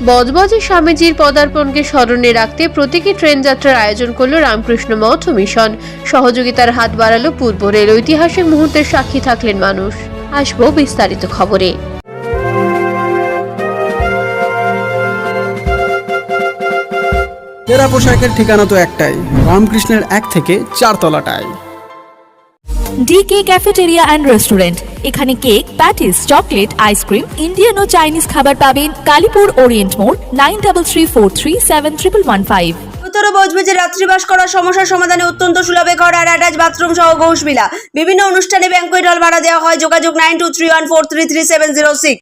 বজবজে স্বামীজির পদার্পণকে স্মরণে রাখতে প্রতীকী ট্রেন যাত্রার আয়োজন করল রামকৃষ্ণ মঠ ও মিশন। সহযোগিতার হাত বাড়ালো পূর্ব রেল। ঐতিহাসিক মুহূর্তের সাক্ষী থাকলেন মানুষ। আসবো বিস্তারিত খবরে। তেরা পোশাকের ঠিকানা তো একটাই, রামকৃষ্ণের 1 থেকে 4 তলাটায়। DK cafeteria and restaurant. এখানে cake, patties, chocolate, ice cream, Indian ও চাইনিজ খাবার পাবেন। কালীপুর ওরিয়েন্ট মোড়, 9334371115। উত্তর বজবজে রাত্রিবাস করার সমস্যার সমাধানে অত্যন্ত সুলভে ঘর আর অ্যাটাচ বাথরুম সহ ঘোষবিলা। বিভিন্ন অনুষ্ঠানে ব্যাংকুয়েট হল ভাড়া দেওয়া হয়। যোগাযোগ 9231433706।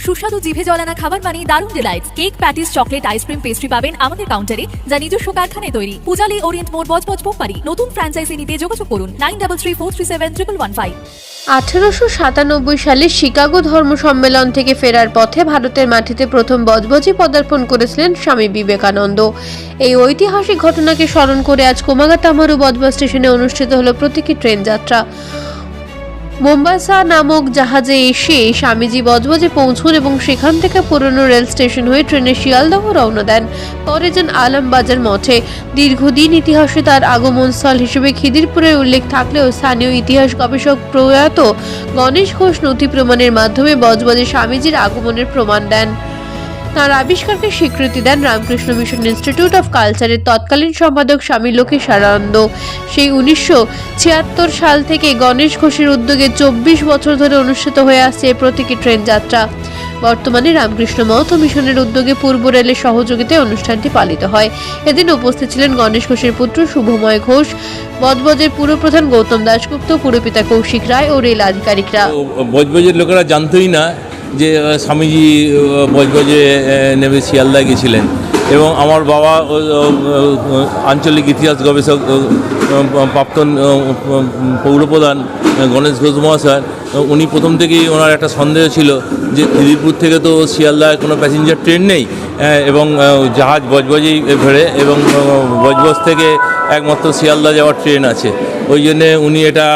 সুস্বাদু জিভে জলানা খাবার মানে দারুণ delights. Cake, patties, chocolate, ice cream, pastry পাবেন আমাদের কাউন্টারে, যা নিজস্ব কারখানায় তৈরি। পূজালী ওরিয়েন্ট মোড়, বজবজ, বোকপাড়ি। নতুন ফ্র্যাঞ্চাইজি নিতে যোগাযোগ করুন 9334371115। 1897 সালে শিকাগো ধর্ম সম্মেলন থেকে ফেরার পথে ভারতের মাটিতে প্রথম বজবজে পদার্পণ করেছিলেন স্বামী বিবেকানন্দ। এই ঐতিহাসিক ঘটনাকে স্মরণ করে আজ কোমাগাতামারু বজবজ স্টেশনে অনুষ্ঠিত হলো প্রতীকী ট্রেন যাত্রা। মোম্বাসা নামক জাহাজে এসে স্বামীজি বজবজে পৌঁছন এবং সেখান থেকে পুরনো রেল স্টেশন হয়ে ট্রেনে শিয়ালদহ রওনা দেন। পরে যান আলমবাজার মঠে। দীর্ঘদিন ইতিহাসে তার আগমনস্থল হিসেবে খিদিরপুরের উল্লেখ থাকলেও স্থানীয় ইতিহাস গবেষক প্রয়াত গণেশ ঘোষ নথি প্রমাণের মাধ্যমে বজবজে স্বামীজির আগমনের প্রমাণ দেন। তাঁর আবিষ্কারকে স্বীকৃতি দেন রামকৃষ্ণ মিশন ইনস্টিটিউট অফ কালচারের তৎকালীন সম্পাদক স্বামী লোকেশানন্দ। সেই 1976 সাল থেকে গণেশ ঘোষের উদ্যোগে 24 বছর ধরে অনুষ্ঠিত হয়ে আসছে এই প্রতীকী ট্রেন যাত্রা। বর্তমানে রামকৃষ্ণ মঠ ও মিশনের উদ্যোগে পূর্ব রেলের সহযোগিতায় অনুষ্ঠানটি পালিত হয়। এদিন উপস্থিত ছিলেন গণেশ ঘোষের পুত্র শুভময় ঘোষ, বজবজের পুরপ্রধান গৌতম দাশগুপ্ত, পুরপিতা কৌশিক রায় ও রেল আধিকারিকরা। বজবজের লোকেরা জানতোই না যে স্বামীজি বজবজে নেমে শিয়ালদা গেছিলেন। এবং আমার বাবা আঞ্চলিক ইতিহাস গবেষক প্রাক্তন পৌরপ্রধান গণেশ ঘোষ মহাশয়, উনি প্রথম থেকেই ওনার একটা সন্দেহ ছিল যে খিদিরপুর থেকে তো শিয়ালদায় কোনো প্যাসেঞ্জার ট্রেন নেই এবং জাহাজ বজবজেই ভেড়ে এবং বজবজ থেকে একমাত্র শিয়ালদা যাওয়ার ট্রেন আছে। ওই জন্যে উনি এটা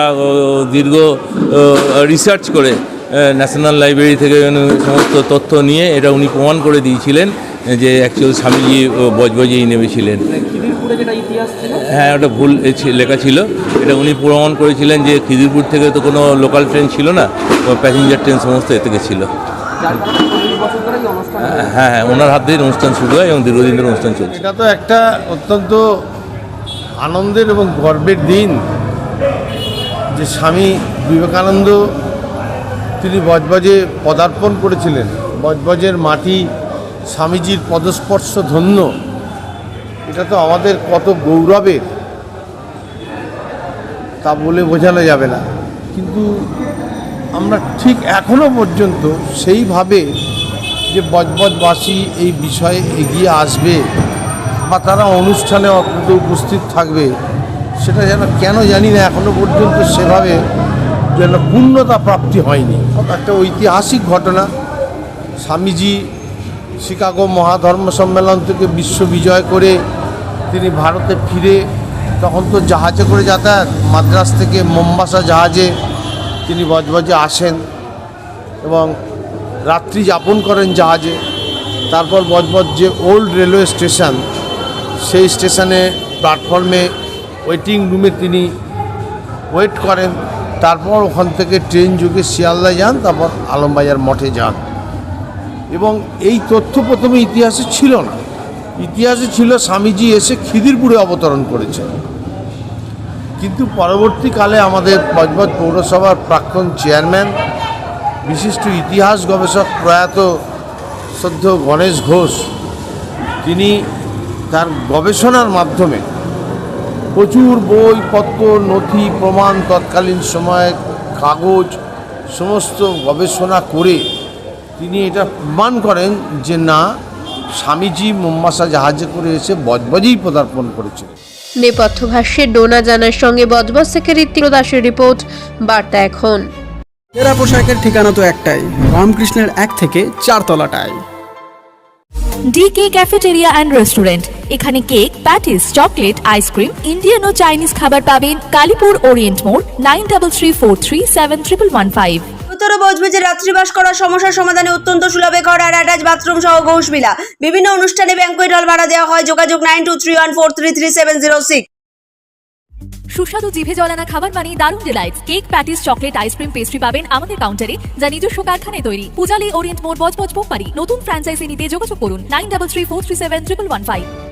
দীর্ঘ রিসার্চ করে ন্যাশনাল লাইব্রেরি থেকে সমস্ত তথ্য নিয়ে এটা উনি প্রমাণ করে দিয়েছিলেন যে অ্যাকচুয়ালি স্বামীজি বজবজেই নেমেছিলেন। হ্যাঁ, ওটা ভুল লেখা ছিল। এটা উনি প্রমাণ করেছিলেন যে খিদিরপুর থেকে তো কোনো লোকাল ট্রেন ছিল না, প্যাসেঞ্জার ট্রেন সমস্ত এ থেকে ছিল। হ্যাঁ, ওনার হাত ধরে অনুষ্ঠান শুরু হয় এবং দীর্ঘদিন ধরে অনুষ্ঠান চলছে। এটা তো একটা অত্যন্ত আনন্দের এবং গর্বের দিন যে স্বামী বিবেকানন্দ তিনি বজবজে পদার্পণ করেছিলেন। বজবজের মাটি স্বামীজির পদস্পর্শ ধন্য। এটা তো আমাদের কত গৌরবের, তা বলে বোঝানো যাবে না। কিন্তু আমরা ঠিক এখনো পর্যন্ত সেইভাবে যে বজবজবাসী এই বিষয়ে এগিয়ে আসবে বা তারা অনুষ্ঠানে অত্যন্ত উপস্থিত থাকবে, সেটা যেন কেন জানি না এখনো পর্যন্ত সেভাবে যেন পূর্ণতা প্রাপ্তি হয়নি। একটা ঐতিহাসিক ঘটনা। স্বামীজি শিকাগো মহাধর্ম সম্মেলন থেকে বিশ্ব বিজয় করে তিনি ভারতে ফিরে, তখন তো জাহাজে করে যাতায়াত, মাদ্রাজ থেকে মোম্বাসা জাহাজে তিনি বজবজে আসেন এবং রাত্রি যাপন করেন জাহাজে। তারপর বজবজ যে ওল্ড রেলওয়ে স্টেশন, সেই স্টেশনে প্ল্যাটফর্মে ওয়েটিং রুমে তিনি ওয়েট করেন। তারপর ওখান থেকে ট্রেন যুগে শিয়ালদা যান, তারপর আলমবাজার মঠে যান। এবং এই তথ্য প্রথমে ইতিহাসে ছিল না। ইতিহাসে ছিল স্বামীজি এসে খিদিরপুরে অবতরণ করেছেন। কিন্তু পরবর্তীকালে আমাদের বজবজ পৌরসভার প্রাক্তন চেয়ারম্যান, বিশিষ্ট ইতিহাস গবেষক প্রয়াত শ্রদ্ধেয় গণেশ ঘোষ, তিনি তার গবেষণার মাধ্যমে প্রচুর বইপত্র, নথি, প্রমাণ, তৎকালীন সময়ে কাগজ সমস্ত গবেষণা করে তিনি এটা প্রমাণ করেন যে না, স্বামীজি মোম্বাসা জাহাজে করে এসে বজবজেই পদার্পণ করেছিলেন। নেপথ্য ভাষ্যে ডোনা জানার সঙ্গে বজবজ থেকে ঋত্বিক দাসের রিপোর্ট, বার্তা এখন। তেরা পোশাকের ঠিকানা তো একটাই, রামকৃষ্ণের 1 থেকে 4 তলাটায়। DK cafeteria and restaurant. এখানে cake, patties, chocolate, ice cream, Indian ও চাইনিজ খাবার পাবেন। কালীপুর ওরিয়েন্ট মোড়, 9334371115। শহরে বজবজে রাত্রিবাস করার সমস্যার সমাধানে অত্যন্ত সুলভে ঘর আর অ্যাটাচ বাথরুম সহ ঘোষবিলা। বিভিন্ন অনুষ্ঠানে ব্যাংকুয়েট হল ভাড়া দেওয়া হয়। যোগাযোগ 9231433706। সুস্বাদু জিভে জলানা খাবার মানে দারুণ delights. Cake, patties, chocolate, ice cream, pastry পাবেন আমাদের কাউন্টারে, যা নিজস্ব কারখানায় তৈরি। পূজালি, ওরিয়েন্ট মোড়, বজবজ, বোমবাড়ি। নতুন ফ্র্যাঞ্চাইজি নিতে যোগাযোগ করুন 9334371115।